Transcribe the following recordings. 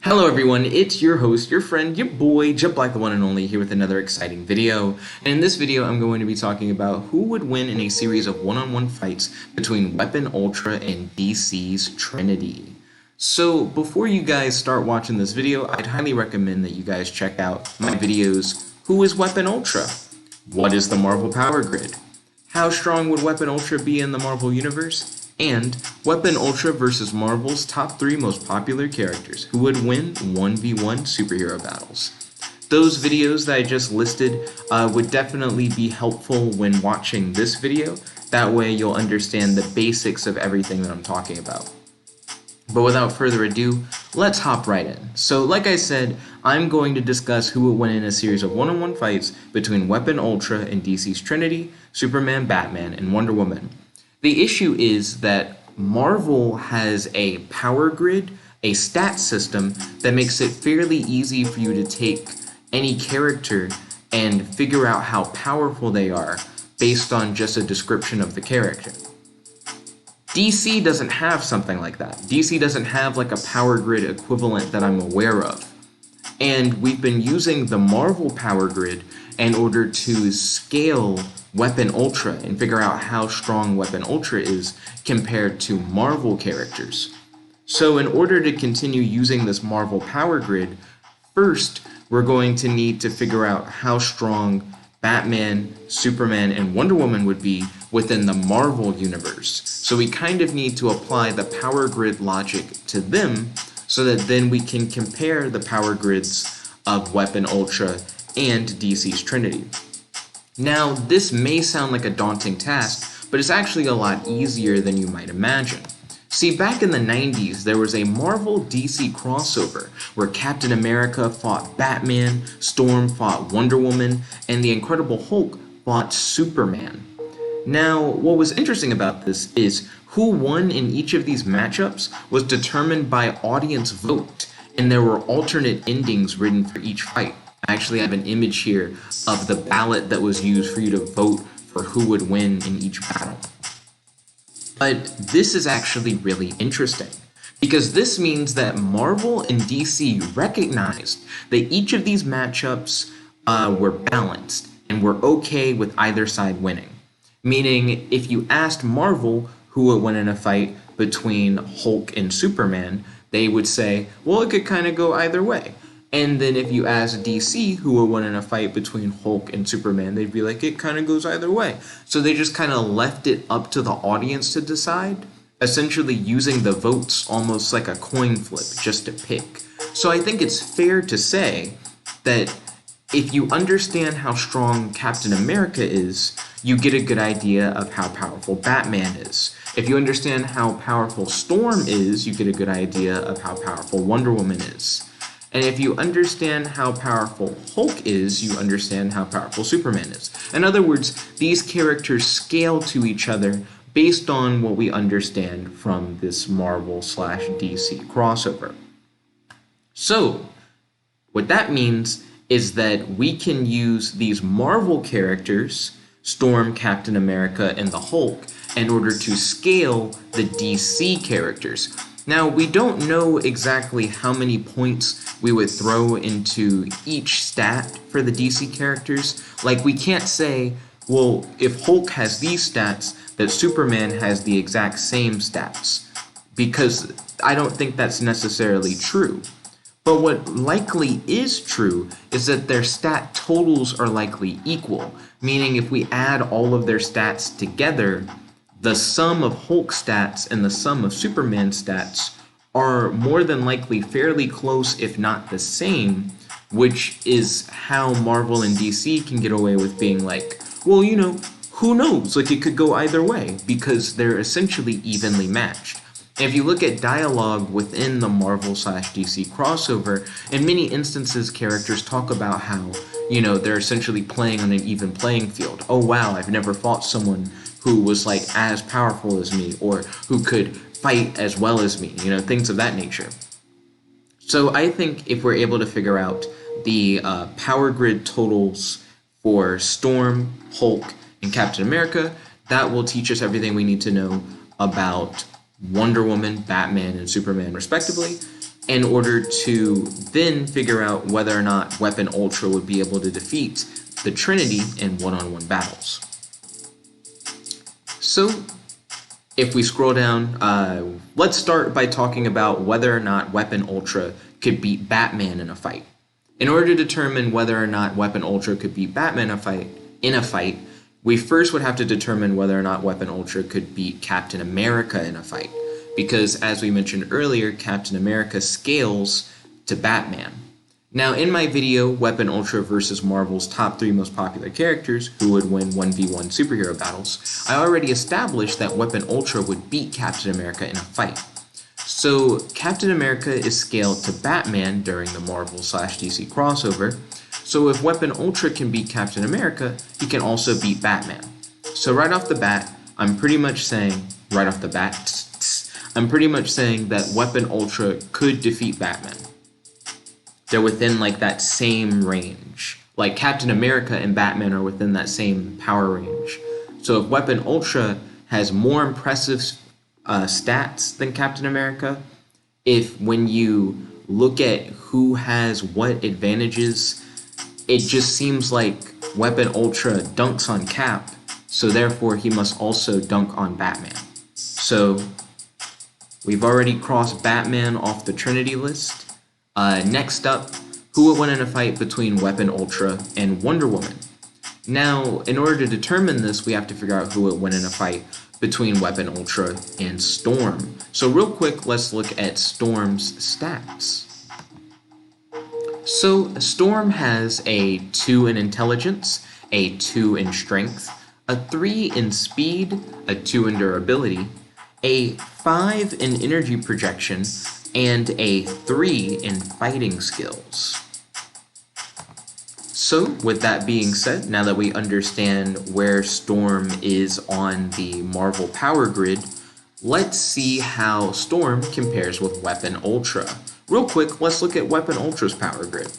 Hello everyone, it's your host, your friend, your boy, Jet Black, the one and only, here with another exciting video. And in this video, I'm going to be talking about who would win in a series of one-on-one fights between Weapon Ultra and DC's Trinity. So before you guys start watching this video, I'd highly recommend that you guys check out my videos, Who is Weapon Ultra? What is the Marvel Powergrid? How strong would Weapon Ultra be in the Marvel Universe? And Weapon Ultra versus Marvel's top 3 most popular characters who would win 1v1 superhero battles. Those videos that I just listed would definitely be helpful when watching this video. That way you'll understand the basics of everything that I'm talking about. But without further ado, let's hop right in. So like I said, I'm going to discuss who would win in a series of one-on-one fights between Weapon Ultra and DC's Trinity, Superman, Batman, and Wonder Woman. The issue is that Marvel has a power grid, a stat system that makes it fairly easy for you to take any character and figure out how powerful they are based on just a description of the character. DC doesn't have something like that. DC doesn't have like a power grid equivalent that I'm aware of. And we've been using the Marvel power grid in order to scale Weapon Ultra and figure out how strong Weapon Ultra is compared to Marvel characters. So in order to continue using this Marvel power grid, first we're going to need to figure out how strong Batman, Superman, and Wonder Woman would be within the Marvel universe. So we kind of need to apply the power grid logic to them so that then we can compare the power grids of Weapon Ultra and DC's Trinity. Now, this may sound like a daunting task, but it's actually a lot easier than you might imagine. See, back in the 90s, there was a Marvel-DC crossover where Captain America fought Batman, Storm fought Wonder Woman, and the Incredible Hulk fought Superman. Now, what was interesting about this is who won in each of these matchups was determined by audience vote, and there were alternate endings written for each fight. I actually have an image here of the ballot that was used for you to vote for who would win in each battle. But this is actually really interesting, because this means that Marvel and DC recognized that each of these matchups were balanced and were okay with either side winning. Meaning, if you asked Marvel who would win in a fight between Hulk and Superman, they would say, well, it could kind of go either way. And then if you ask DC who would win in a fight between Hulk and Superman, they'd be like, it kind of goes either way. So they just kind of left it up to the audience to decide, essentially using the votes almost like a coin flip just to pick. So I think it's fair to say that if you understand how strong Captain America is, you get a good idea of how powerful Batman is. If you understand how powerful Storm is, you get a good idea of how powerful Wonder Woman is. And if you understand how powerful Hulk is, you understand how powerful Superman is. In other words, these characters scale to each other based on what we understand from this Marvel/DC crossover. So, what that means is that we can use these Marvel characters, Storm, Captain America, and the Hulk, in order to scale the DC characters. Now, we don't know exactly how many points we would throw into each stat for the DC characters. Like, we can't say, well, if Hulk has these stats, that Superman has the exact same stats, because I don't think that's necessarily true. But what likely is true is that their stat totals are likely equal, meaning if we add all of their stats together, the sum of Hulk stats and the sum of Superman stats are more than likely fairly close, if not the same, which is how Marvel and DC can get away with being like, well, you know, who knows? Like, it could go either way, because they're essentially evenly matched. And if you look at dialogue within the Marvel/DC crossover, in many instances, characters talk about how, you know, they're essentially playing on an even playing field. Oh, wow, I've never fought someone who was like as powerful as me, or who could fight as well as me, you know, things of that nature. So I think if we're able to figure out the power grid totals for Storm, Hulk, and Captain America, that will teach us everything we need to know about Wonder Woman, Batman, and Superman respectively. in order to then figure out whether or not Weapon Ultra would be able to defeat the Trinity in one-on-one battles. So, if we scroll down, let's start by talking about whether or not Weapon Ultra could beat Batman in a fight. In order to determine whether or not Weapon Ultra could beat Batman in a fight, we first would have to determine whether or not Weapon Ultra could beat Captain America in a fight. Because, as we mentioned earlier, Captain America scales to Batman. Now, in my video, Weapon Ultra versus Marvel's top 3 most popular characters, who would win 1v1 superhero battles, I already established that Weapon Ultra would beat Captain America in a fight. So, Captain America is scaled to Batman during the Marvel/DC crossover, so if Weapon Ultra can beat Captain America, he can also beat Batman. So right off the bat, I'm pretty much saying that Weapon Ultra could defeat Batman. They're within like that same range. Like Captain America and Batman are within that same power range. So if Weapon Ultra has more impressive stats than Captain America, if when you look at who has what advantages, it just seems like Weapon Ultra dunks on Cap, so therefore he must also dunk on Batman. So we've already crossed Batman off the Trinity list. Next up, who would win in a fight between Weapon Ultra and Wonder Woman? Now, in order to determine this, we have to figure out who would win in a fight between Weapon Ultra and Storm. So real quick, let's look at Storm's stats. So Storm has a 2 in intelligence, a 2 in strength, a 3 in speed, a 2 in durability, a 5 in energy projection, and a 3 in fighting skills. So with that being said, now that we understand where Storm is on the Marvel Powergrid, let's see how Storm compares with Weapon Ultra. Real quick, let's look at Weapon Ultra's power grid.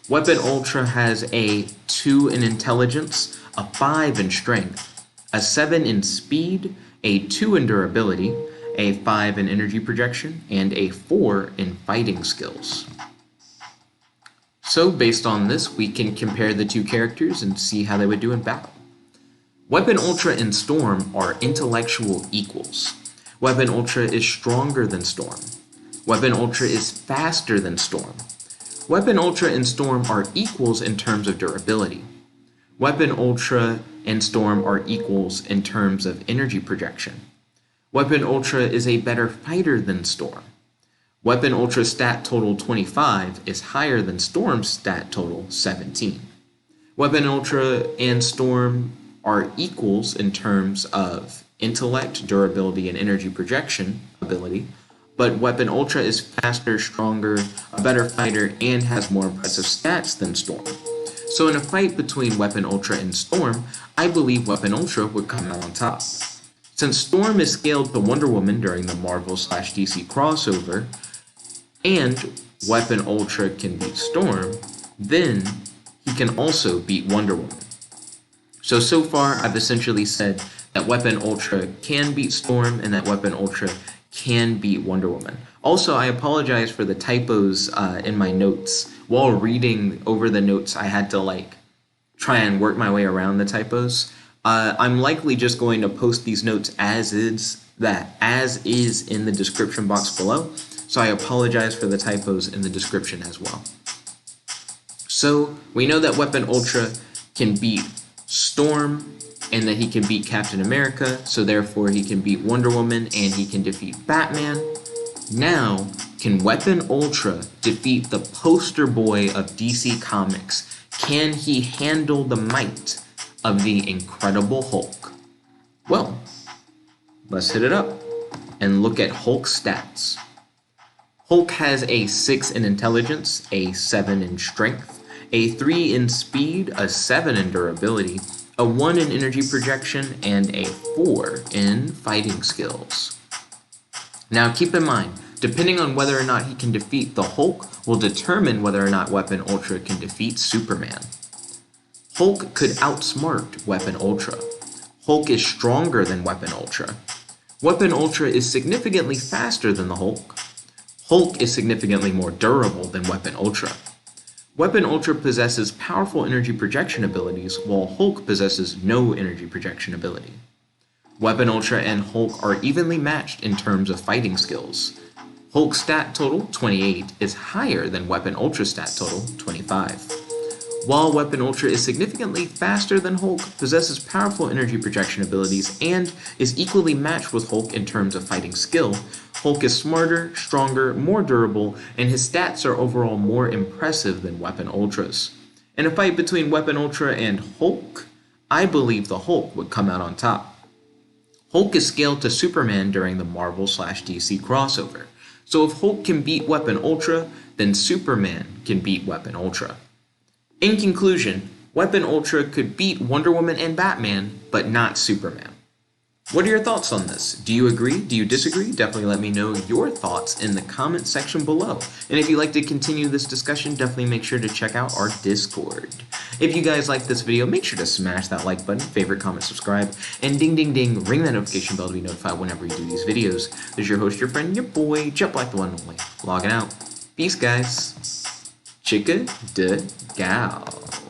Weapon Ultra has a 2 in intelligence, a 5 in strength, a 7 in speed, a 2 in durability, a 5 in energy projection, and a 4 in fighting skills. So based on this, we can compare the two characters and see how they would do in battle. Weapon Ultra and Storm are intellectual equals. Weapon Ultra is stronger than Storm. Weapon Ultra is faster than Storm. Weapon Ultra and Storm are equals in terms of durability. Weapon Ultra and Storm are equals in terms of energy projection. Weapon Ultra is a better fighter than Storm. Weapon Ultra's stat total 25 is higher than Storm's stat total 17. Weapon Ultra and Storm are equals in terms of intellect, durability, and energy projection ability, but Weapon Ultra is faster, stronger, a better fighter, and has more impressive stats than Storm. So in a fight between Weapon Ultra and Storm, I believe Weapon Ultra would come out on top. Since Storm is scaled to Wonder Woman during the Marvel/DC crossover, and Weapon Ultra can beat Storm, then he can also beat Wonder Woman. So far I've essentially said that Weapon Ultra can beat Storm and that Weapon Ultra can beat Wonder Woman. Also, I apologize for the typos in my notes. While reading over the notes, I had to try and work my way around the typos. I'm likely just going to post these notes as is in the description box below. So I apologize for the typos in the description as well. So we know that Weapon Ultra can beat Storm and that he can beat Captain America, so therefore he can beat Wonder Woman and he can defeat Batman. Now, can Weapon Ultra defeat the poster boy of DC Comics? Can he handle the might of the Incredible Hulk? Well, let's hit it up and look at Hulk's stats. Hulk has a 6 in intelligence, a 7 in strength, a 3 in speed, a 7 in durability, a 1 in energy projection, and a 4 in fighting skills. Now keep in mind, depending on whether or not he can defeat the Hulk will determine whether or not Weapon Ultra can defeat Superman. Hulk could outsmart Weapon Ultra. Hulk is stronger than Weapon Ultra. Weapon Ultra is significantly faster than the Hulk. Hulk is significantly more durable than Weapon Ultra. Weapon Ultra possesses powerful energy projection abilities, while Hulk possesses no energy projection ability. Weapon Ultra and Hulk are evenly matched in terms of fighting skills. Hulk's stat total, 28, is higher than Weapon Ultra's stat total, 25. While Weapon Ultra is significantly faster than Hulk, possesses powerful energy projection abilities, and is equally matched with Hulk in terms of fighting skill, Hulk is smarter, stronger, more durable, and his stats are overall more impressive than Weapon Ultra's. In a fight between Weapon Ultra and Hulk, I believe the Hulk would come out on top. Hulk is scaled to Superman during the Marvel/DC crossover, so if Hulk can beat Weapon Ultra, then Superman can beat Weapon Ultra. In conclusion, Weapon Ultra could beat Wonder Woman and Batman, but not Superman. What are your thoughts on this? Do you agree? Do you disagree? Definitely let me know your thoughts in the comment section below. And if you'd like to continue this discussion, definitely make sure to check out our Discord. If you guys like this video, make sure to smash that like button, favorite, comment, subscribe, and ding ding ding, ring that notification bell to be notified whenever we do these videos. This is your host, your friend, your boy, Jet Black the one and only, logging out. Peace, guys. Chica de gal.